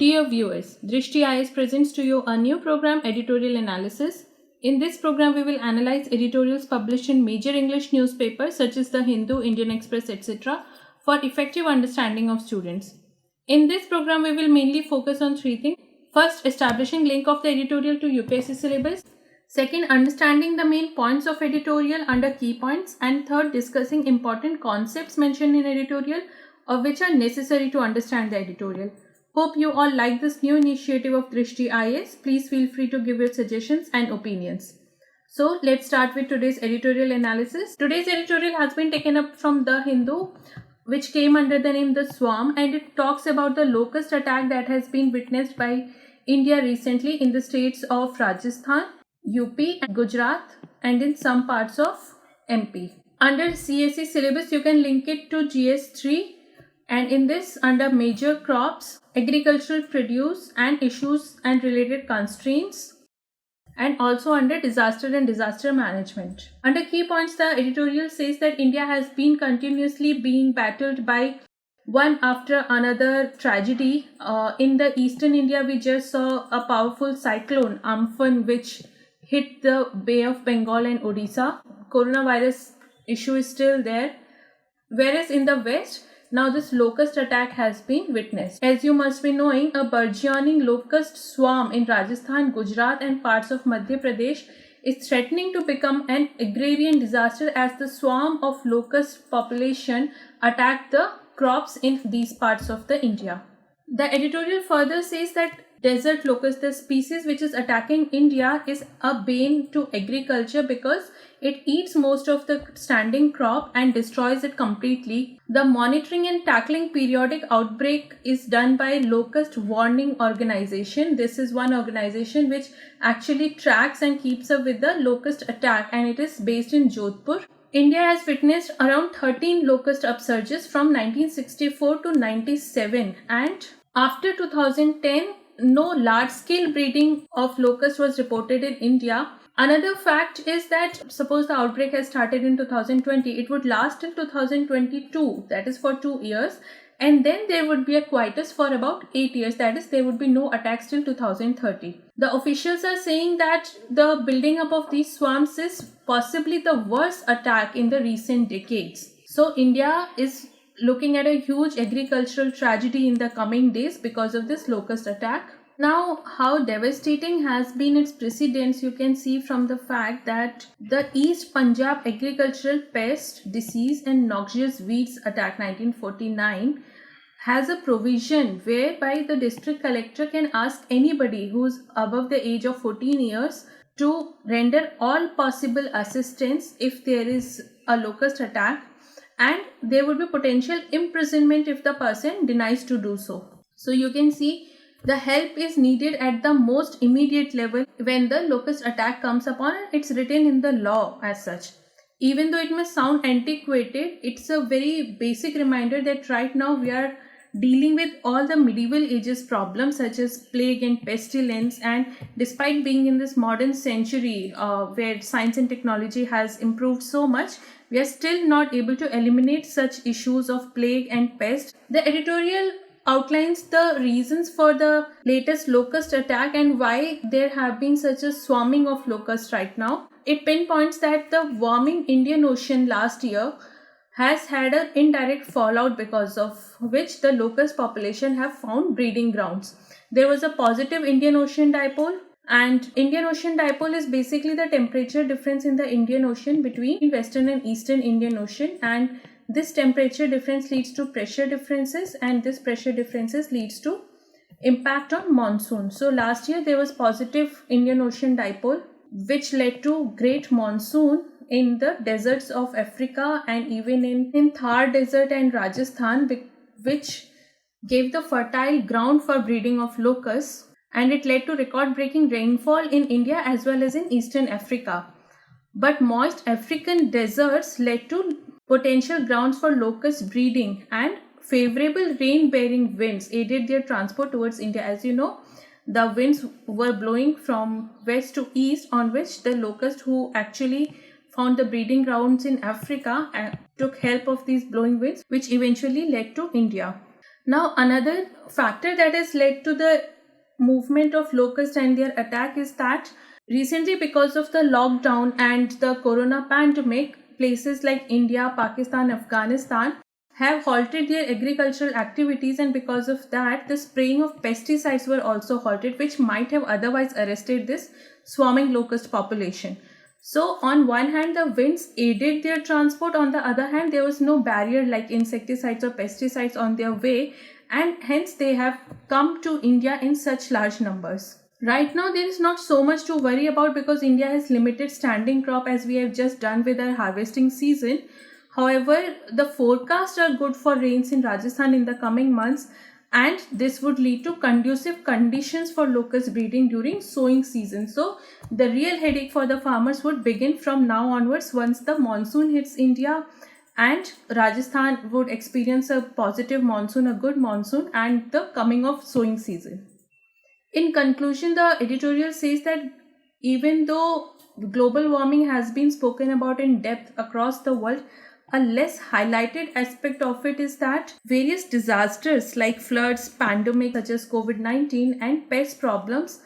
Dear viewers, Drishti IS presents to you a new program, Editorial Analysis. In this program, we will analyze editorials published in major English newspapers such as The Hindu, Indian Express, etc. for effective understanding of students. In this program, we will mainly focus on three things. First, establishing link of the editorial to UPSC syllabus. Second, understanding the main points of editorial under key points. And third, discussing important concepts mentioned in editorial or which are necessary to understand the editorial. Hope you all like this new initiative of Drishti IS. Please feel free to give your suggestions and opinions. So let's start with today's editorial analysis. Today's editorial has been taken up from The Hindu, which came under the name The Swarm, and it talks about the locust attack that has been witnessed by India recently in the states of Rajasthan, UP, Gujarat, and in some parts of MP. Under CSE syllabus, you can link it to GS3. And in this, under major crops, agricultural produce and issues and related constraints, and also under disaster and disaster management. Under key points, the editorial says that India has been continuously being battled by one after another tragedy. In the eastern India, we just saw a powerful cyclone, Amphan, which hit the Bay of Bengal and Odisha. Coronavirus issue is still there. Whereas in the west, now this locust attack has been witnessed. As you must be knowing, a burgeoning locust swarm in Rajasthan, Gujarat and parts of Madhya Pradesh is threatening to become an agrarian disaster as the swarm of locust population attack the crops in these parts of the India. The editorial further says that desert locust, the species which is attacking India, is a bane to agriculture because it eats most of the standing crop and destroys it completely. The monitoring and tackling periodic outbreak is done by Locust Warning Organization. This is one organization which actually tracks and keeps up with the locust attack, and it is based in Jodhpur. India has witnessed around 13 locust upsurges from 1964 to 97, and after 2010, no large-scale breeding of locust was reported in India. Another fact is that suppose the outbreak has started in 2020, it would last till 2022, that is for 2 years, and then there would be a quietus for about 8 years, that is there would be no attacks till 2030. The officials are saying that the building up of these swarms is possibly the worst attack in the recent decades. So India is looking at a huge agricultural tragedy in the coming days because of this locust attack. Now, how devastating has been its precedence, you can see from the fact that the East Punjab agricultural pest, disease and noxious weeds attack 1949 has a provision whereby the district collector can ask anybody who is above the age of 14 years to render all possible assistance if there is a locust attack, and there would be potential imprisonment if the person denies to do so. So you can see the help is needed at the most immediate level when the locust attack comes upon, and it's written in the law as such. Even though it may sound antiquated, it's a very basic reminder that right now we are dealing with all the medieval ages problems such as plague and pestilence, and despite being in this modern century where science and technology has improved so much, we are still not able to eliminate such issues of plague and pest. The editorial outlines the reasons for the latest locust attack and why there have been such a swarming of locusts right now. It pinpoints that the warming Indian Ocean last year has had an indirect fallout because of which the locust population have found breeding grounds. There was a positive Indian Ocean dipole, and Indian Ocean dipole is basically the temperature difference in the Indian Ocean between Western and Eastern Indian Ocean, and this temperature difference leads to pressure differences, and this pressure differences leads to impact on monsoon. So last year there was positive Indian Ocean dipole which led to great monsoon in the deserts of Africa and even in Thar desert and Rajasthan, which gave the fertile ground for breeding of locusts, and it led to record-breaking rainfall in India as well as in Eastern Africa. But moist African deserts led to potential grounds for locust breeding, and favorable rain-bearing winds aided their transport towards India. As you know, the winds were blowing from west to east, on which the locust who actually found the breeding grounds in Africa and took help of these blowing winds, which eventually led to India. Now, another factor that has led to the movement of locusts and their attack is that recently, because of the lockdown and the corona pandemic, places like India, Pakistan, Afghanistan have halted their agricultural activities, and because of that, the spraying of pesticides were also halted, which might have otherwise arrested this swarming locust population. So, on one hand, the winds aided their transport, on the other hand, there was no barrier like insecticides or pesticides on their way, and hence they have come to India in such large numbers. Right now, there is not so much to worry about because India has limited standing crop as we have just done with our harvesting season. However, the forecasts are good for rains in Rajasthan in the coming months, and this would lead to conducive conditions for locust breeding during sowing season. So, the real headache for the farmers would begin from now onwards once the monsoon hits India, and Rajasthan would experience a positive monsoon, a good monsoon, and the coming of sowing season. In conclusion, the editorial says that even though global warming has been spoken about in depth across the world, a less highlighted aspect of it is that various disasters like floods, pandemics such as COVID-19, and pest problems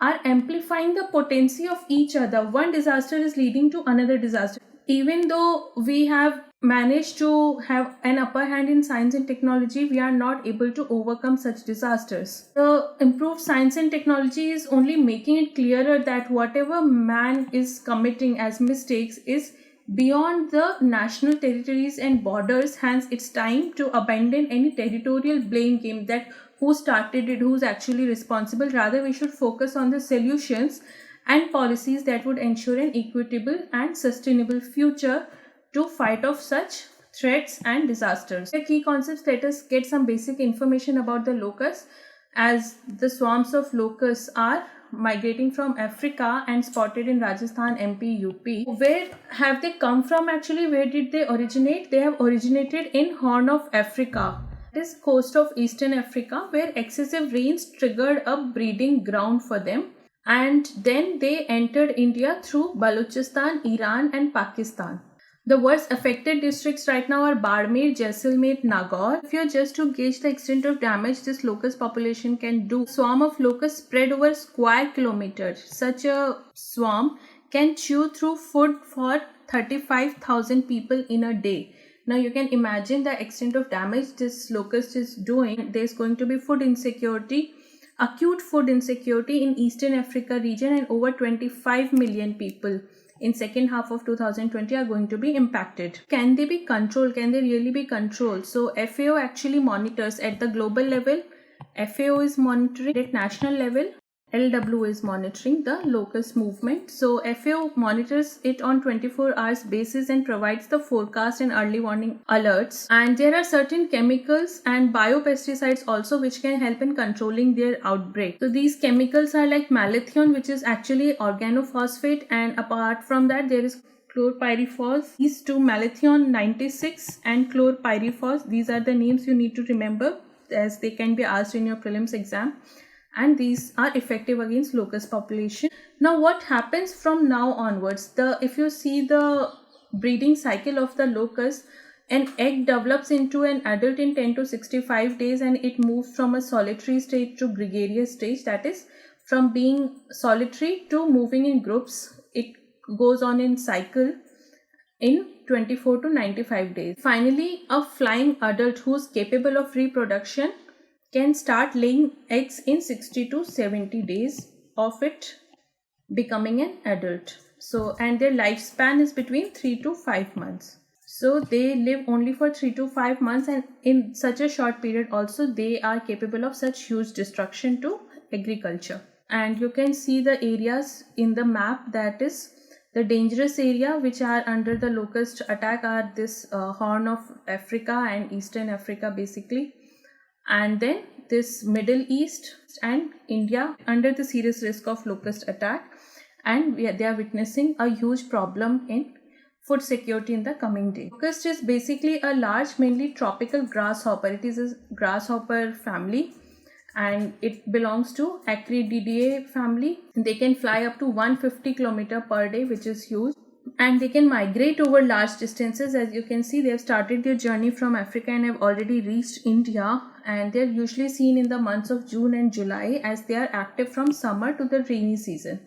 are amplifying the potency of each other. One disaster is leading to another disaster. Even though we have managed to have an upper hand in science and technology, we are not able to overcome such disasters. The improved science and technology is only making it clearer that whatever man is committing as mistakes is beyond the national territories and borders. Hence, it's time to abandon any territorial blame game that who started it, who's actually responsible. Rather, we should focus on the solutions and policies that would ensure an equitable and sustainable future to fight off such threats and disasters. The key concepts, let us get some basic information about the locusts, as the swarms of locusts are migrating from Africa and spotted in Rajasthan, MP, UP. Where have they come from actually? Where did they originate? They have originated in Horn of Africa. This coast of Eastern Africa, where excessive rains triggered a breeding ground for them, and then they entered India through Balochistan, Iran, and Pakistan. The worst affected districts right now are Barmer, Jaisalmer, Nagaur. If you're just to gauge the extent of damage this locust population can do, swarm of locusts spread over square kilometers. Such a swarm can chew through food for 35,000 people in a day. Now you can imagine the extent of damage this locust is doing. There's going to be food insecurity, acute food insecurity in Eastern Africa region, and over 25 million people in second half of 2020 are going to be impacted. Can they be controlled? Can they really be controlled? So FAO actually monitors at the global level. FAO is monitoring at national level. LW is monitoring the locust movement. So FAO monitors it on 24 hours basis and provides the forecast and early warning alerts. And there are certain chemicals and biopesticides also which can help in controlling their outbreak. So these chemicals are like malathion, which is actually organophosphate, and apart from that there is chlorpyrifos. These two, malathion 96 and chlorpyrifos, these are the names you need to remember as they can be asked in your prelims exam. And these are effective against locust population. Now what happens from now onwards? If you see the breeding cycle of the locust, an egg develops into an adult in 10 to 65 days, and it moves from a solitary stage to gregarious stage. That is, from being solitary to moving in groups. It goes on in cycle in 24 to 95 days. Finally, a flying adult who is capable of reproduction can start laying eggs in 60 to 70 days of it becoming an adult. So, and their lifespan is between 3 to 5 months. So they live only for 3 to 5 months, and in such a short period also they are capable of such huge destruction to agriculture. And you can see the areas in the map, that is the dangerous area which are under the locust attack are this Horn of Africa and Eastern Africa basically. And then this Middle East and India under the serious risk of locust attack, and they are witnessing a huge problem in food security in the coming day. Locust is basically a large, mainly tropical grasshopper. It is a grasshopper family and it belongs to Acridiidae family. They can fly up to 150 km per day, which is huge. and they can migrate over large distances. As you can see, they have started their journey from Africa and have already reached India, and they are usually seen in the months of June and July as they are active from summer to the rainy season.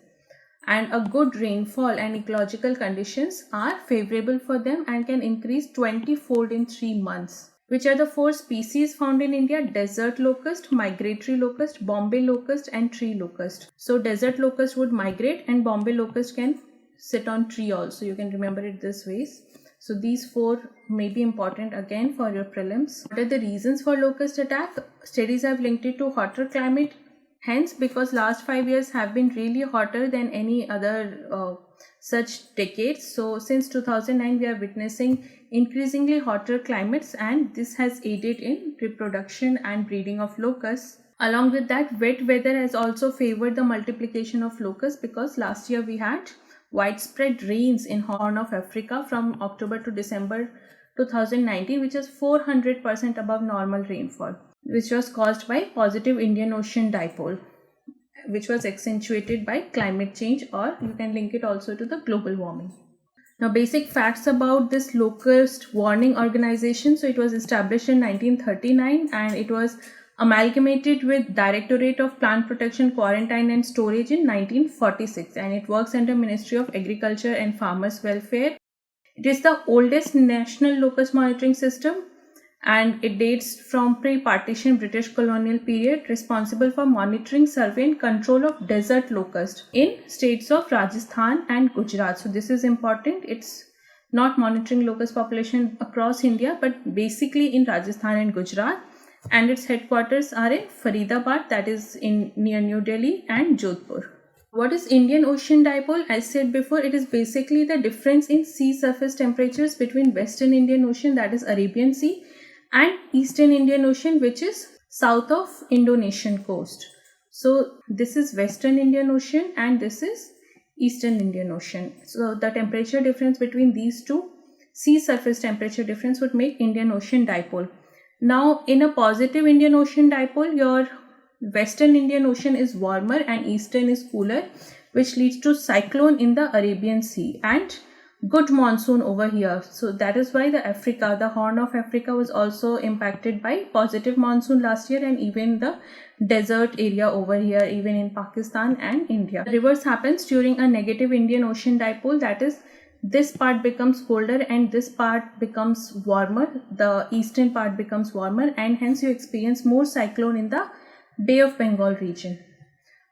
And a good rainfall and ecological conditions are favorable for them and can increase 20-fold in 3 months. Which are the 4 species found in India? Desert locust, migratory locust, Bombay locust, and tree locust. So desert locust would migrate and Bombay locust can sit on tree also. You can remember it this ways. So these 4 may be important again for your prelims. What are the reasons for locust attack? Studies have linked it to hotter climate. Hence, because last 5 years have been really hotter than any other such decades. So since 2009, we are witnessing increasingly hotter climates, and this has aided in reproduction and breeding of locusts. Along with that, wet weather has also favored the multiplication of locusts, because last year we had widespread rains in Horn of Africa from October to December 2019, which is 400% above normal rainfall, which was caused by positive Indian Ocean dipole, which was accentuated by climate change, or you can link it also to the global warming. Now, basic facts about this locust warning organization. So it was established in 1939 and it was amalgamated with Directorate of Plant Protection, Quarantine and Storage in 1946, and it works under Ministry of Agriculture and Farmers Welfare. It is the oldest national locust monitoring system, and it dates from pre-partition British colonial period, responsible for monitoring, survey and control of desert locust in states of Rajasthan and Gujarat. So this is important. It's not monitoring locust population across India, but basically in Rajasthan and Gujarat, and its headquarters are in Faridabad, that is in near New Delhi, and Jodhpur. What is Indian Ocean Dipole? As said before, it is basically the difference in sea surface temperatures between Western Indian Ocean, that is Arabian Sea, and Eastern Indian Ocean, which is south of Indonesian coast. So this is Western Indian Ocean and this is Eastern Indian Ocean. So the temperature difference between these two, sea surface temperature difference, would make Indian Ocean Dipole. Now, in a positive Indian Ocean Dipole, your Western Indian Ocean is warmer and Eastern is cooler, which leads to cyclone in the Arabian Sea and good monsoon over here. So that is why the Horn of Africa was also impacted by positive monsoon last year, and even the desert area over here, even in Pakistan and India. The reverse happens during a negative Indian Ocean Dipole, that is, this part becomes colder and this part becomes warmer. The eastern part becomes warmer, and hence you experience more cyclone in the Bay of Bengal region.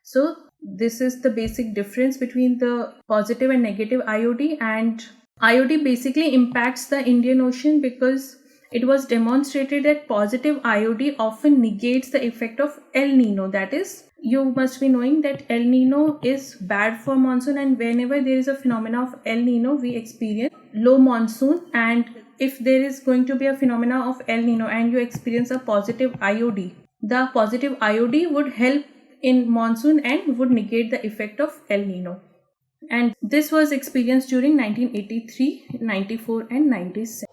So this is the basic difference between the positive and negative IOD, and IOD basically impacts the Indian Ocean because it was demonstrated that positive IOD often negates the effect of El Nino. That is, you must be knowing that El Nino is bad for monsoon, and whenever there is a phenomena of El Nino, we experience low monsoon. And if there is going to be a phenomena of El Nino and you experience a positive IOD, the positive IOD would help in monsoon and would negate the effect of El Nino. And this was experienced during 1983, 94 and 97.